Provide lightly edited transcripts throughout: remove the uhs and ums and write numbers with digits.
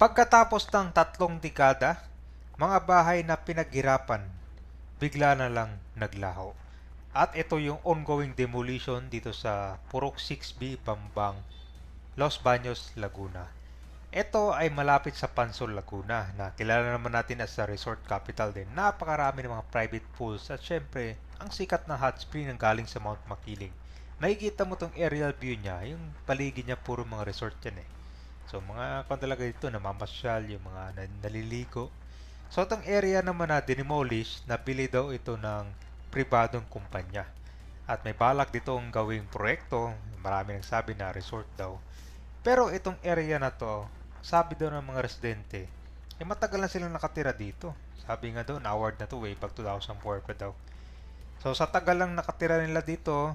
Pagkatapos ng 3 dekada, mga bahay na pinaghirapan, bigla na lang naglaho. At ito yung ongoing demolition dito sa Purok 6B, Bambang, Los Baños, Laguna. Ito ay malapit sa Pansol, Laguna na kilala naman natin as a resort capital din. Napakarami ng mga private pools at syempre, ang sikat na hot spring ang galing sa Mount Makiling. Makikita mo tong aerial view niya, yung paligid niya puro mga resort yan eh. So mga kung talaga dito namamasyal, yung mga naliligo. So itong area naman na dinemolish, nabili daw ito ng pribadong kumpanya. At may balak dito ang gawing proyekto, marami nang sabi na resort daw. Pero itong area na to, sabi daw ng mga residente, matagal na silang nakatira dito. Sabi nga daw, na-award na to way back 2004 pa daw. So sa tagal lang nakatira nila dito,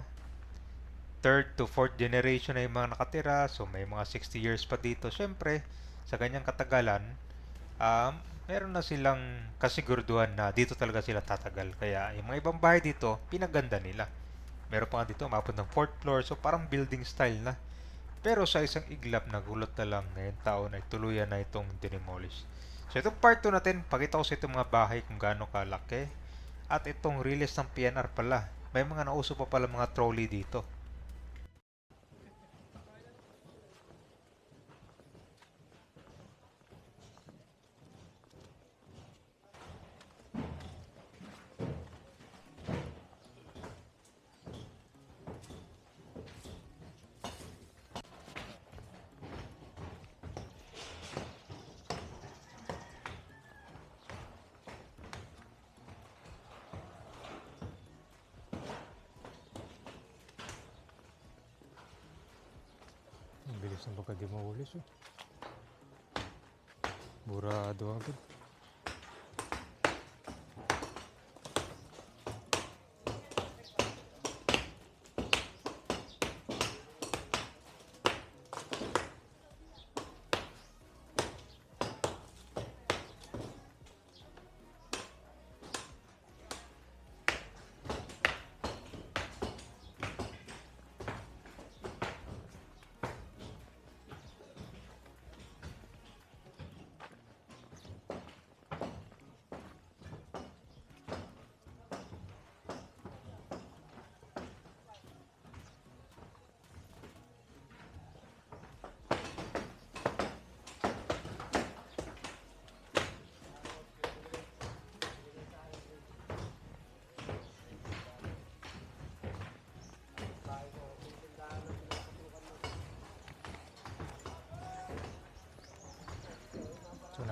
third to fourth generation na yung mga nakatira, so may mga 60 years pa dito. Siyempre, sa ganyang katagalan, meron na silang kasiguraduhan na dito talaga sila tatagal. Kaya yung mga ibang bahay dito, pinaganda nila. Meron pa nga dito, umabot ng 4th floor, so parang building style na. Pero sa isang iglap, nagulat na lang ngayong taon ay tuluyan na itong dinemolish. So itong part 2 natin, pakita ko sa itong mga bahay kung gaano kalaki. At itong release ng PNR pala. May mga nauso pa pala mga trolley dito. Ang bilis ng pagka-demolish oh. Burado agad.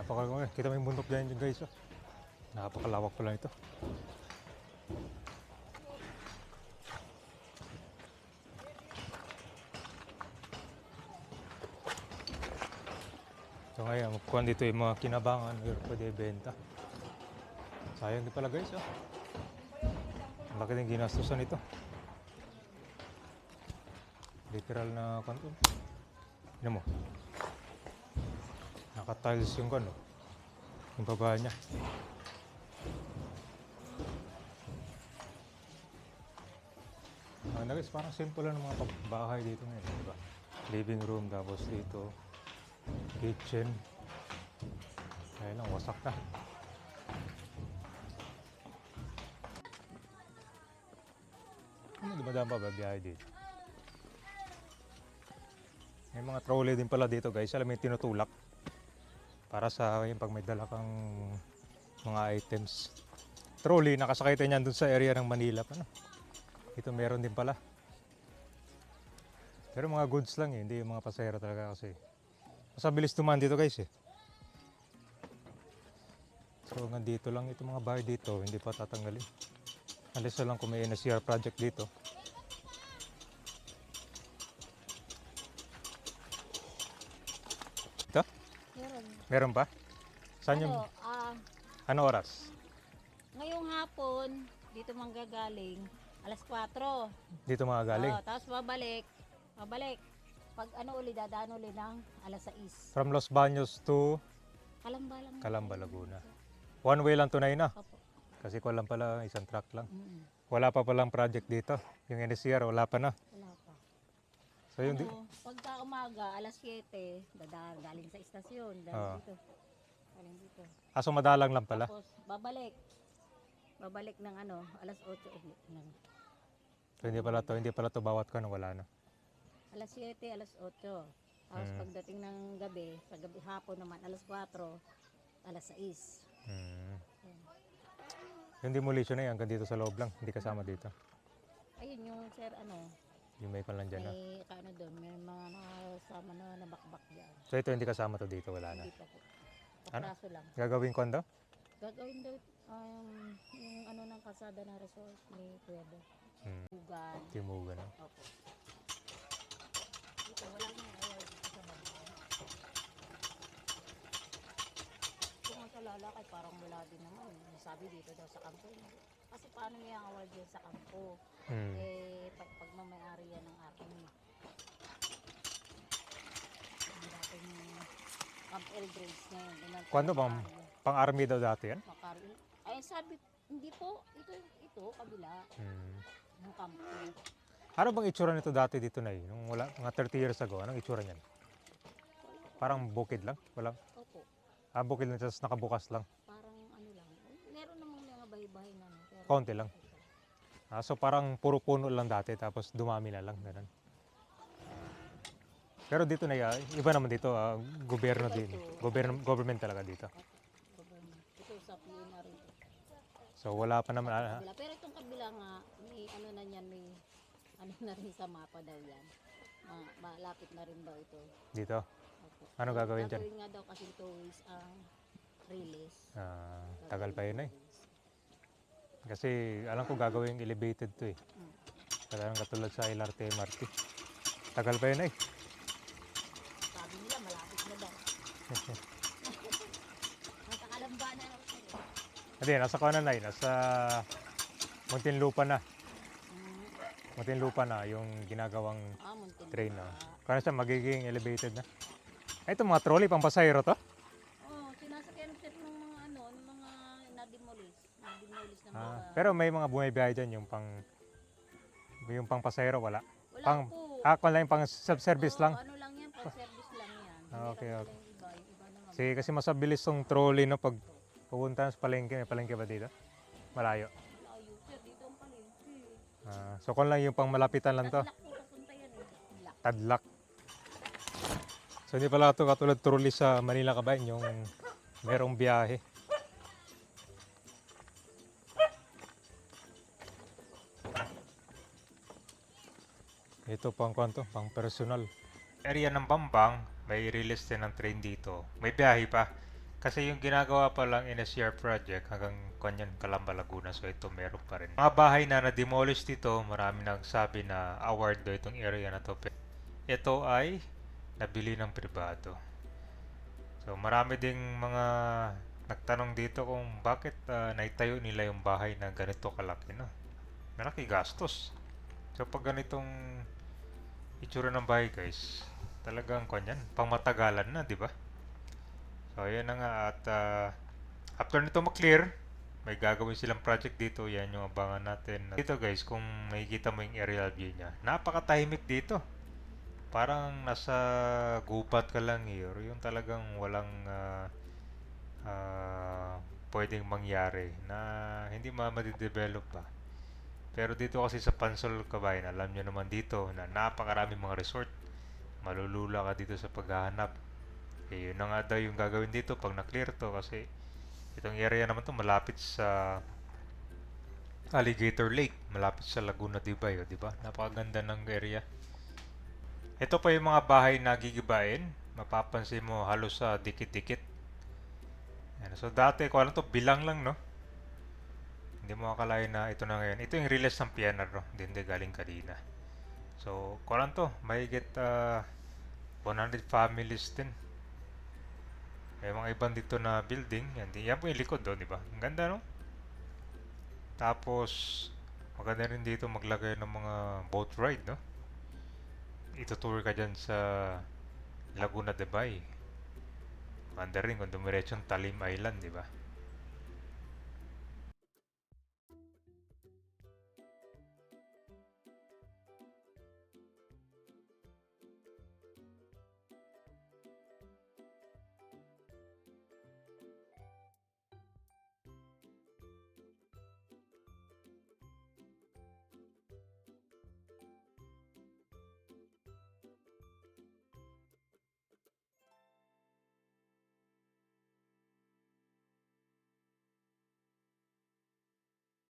So kita mo yung bundok dyan yung guys oh. Napakalawak pala ito. So ngayon, magkuhan dito yung mga kinabangan, pero pwede benta. Sayang din pala guys oh. Ang laki din ginastusan ito. Literal na kanto. Yan mo. Naka-tiles yung kano. Yung baba niya. Guys, parang simple lang ng mga bahay dito ngayon, diba? Living room, tapos dito kitchen. Kaya lang, wasak na. Ano, dumadaan pa ba biyahe dito? May mga trolley din pala dito guys. Alam mo yung tinutulak. Para sa yung pag may dala kang mga items. Trolley, nakasakay tayo niyan dun sa area ng Manila. Ano? Ito meron din pala. Pero mga goods lang eh, hindi yung mga pasahero talaga kasi. Mas mabilis tumaan dito guys eh. So hanggang dito lang itong mga bahay dito, hindi pa tatanggalin. Alis na lang kung may NCR project dito. Ito? Meron. Meron pa? Saan yung, ano oras? Ngayong hapon, dito manggagaling, alas 4. Dito mga galing? Oo, tapos babalik. Pag uli, dadaan uli ng alas 6. From Los Baños to Kalamba lang. Calamba, Laguna. One way lang tunay na. Opo. Kasi ko lang pala, isang truck lang. Mm-mm. Wala pa palang project dito. Yung NCR, wala pa na. Wala pa. So yung Pagka umaga, alas 7, galing sa istasyon, Oo. dito. Galing dito. aso madalang lang pala. Tapos, babalik. Babalik ng alas 8 ulit. So hindi pala to bawat ka wala na. Alas 7, alas 8. Tapos pagdating ng gabi, sa gabi hapon naman, alas 4, alas 6. Hmm. Yung demolition na yan, hanggang dito sa loob lang, hindi kasama dito. Ayun yung sir, Yung may pan lang dyan. may doon, may mga nakasama na nabakbak dyan. So ito hindi kasama to dito, wala na. Hindi pa po. Kapraso lang. Gagawin kondo? Gagawin daw yung ng kasada ng resort ni Kuya Bo. Ugan. Timugan. No? Opo. Ito, wala nang award sa baba. Kung ang talala kay parang wala din naman. Sabi dito daw sa kampo. Kasi paano niya ang award yan sa kampo? Pag mamayari yan ng aking Camp Eldridge ngayon. Kuwano bang pang-army daw dati yan? Makari. Ay sabi, hindi po. Ito, kabila. Yung kampo. Ano bang itsura nito dati dito na Nung wala, mga 30 years ago, anong itsura niyan? Parang bukid lang? Wala? Opo. Bukid lang, tapos nakabukas lang. Parang lang. Meron namang mga bahay-bahay na. Konti lang. So parang puro puno lang dati, tapos dumami na lang. Ganun. Pero dito na iba naman dito, gobyerno din. Government talaga dito. Ito sa PNR. So wala pa naman. Pero itong kabila nga, may na niyan, may na rin sa mapa daw yan. Malapit na rin daw ito. Dito? Opo. Ano gagawin dyan? Gagawin nga daw kasi 2 weeks ang release. Tagal pa yun Kasi alam ko gagawin elevated to Talagang katulad sa LRT, MRT. Tagal pa yun Sabi nila malapit na daw. Nasa Kalamba na raw siya. Hindi, nasa kanan nasa Muntinlupa na. Muntinlupa na yung ginagawang Muntinlupa. train Kaya siya magiging elevated na. Ito mga trolley, pang pasahero to? Sinasakyan siya ng mga na-demolish. Na-demolish ng mga... Pero may mga bumibiyahe dyan yung pang pasahero, wala? Wala po. Kung lang yung pang self-service lang? Ano lang yan, pang-service lang yan. Okay. Yung iba naman. Sige, kasi masabilis tong trolley pag pupunta sa palengke. May palengke ba dito? Malayo. Layo, sir, dito ang palengke. So kung lang yung pang malapitan lang to. Tadlak po papunta yan Tadlak. So hindi pala ito katulad trolley sa Manila Kabayan, yung merong biyahe. Ito pang personal. Area ng Bambang, may release din ng train dito. May biyahe pa. Kasi yung ginagawa pa lang NSCR project hanggang Kanyan, Calamba, Laguna. So ito meron pa rin. Mga bahay na na-demolish dito, marami nagsabi na award do itong area na to. Ito ay nabili ng pribado. So marami ding mga nagtanong dito kung bakit naitayo nila yung bahay na ganito kalaki na. Malaki gastos. So pag ganitong itsura ng bahay guys, talagang kanyan, pangmatagalan na, di ba? So ayan na nga at after nito ma-clear, may gagawin silang project dito. Yan yung abangan natin. Dito guys, kung makikita mo yung aerial view niya, napakatahimik dito. Parang nasa gubat ka lang or yung talagang walang pwedeng mangyari na hindi madidevelop pa. Pero dito kasi sa Pansol Kabayan, alam nyo naman dito na napakaraming mga resort. Malulula ka dito sa paghahanap. Yun na nga daw yung gagawin dito pag na-clear to kasi itong area naman to malapit sa Alligator Lake, malapit sa Laguna de Bay, di ba? Napakaganda ng area. Ito pa yung mga bahay na gigibain. Mapapansin mo halos sa dikit-dikit. So dati ko alam to bilang lang no. Hindi mo akalain na ito na ngayon. Ito yung release ng PNR no. Hindi galing kanina. So ko alam to, mahigit 100 families din. May mga ibang dito na building. Yan po yung likod doon, di ba? Ang ganda, no? Tapos, maganda rin dito maglagay ng mga boat ride, no? Itutour ka dyan sa Laguna de Bay. Maganda rin kung dumiretsyon Talim Island, di ba?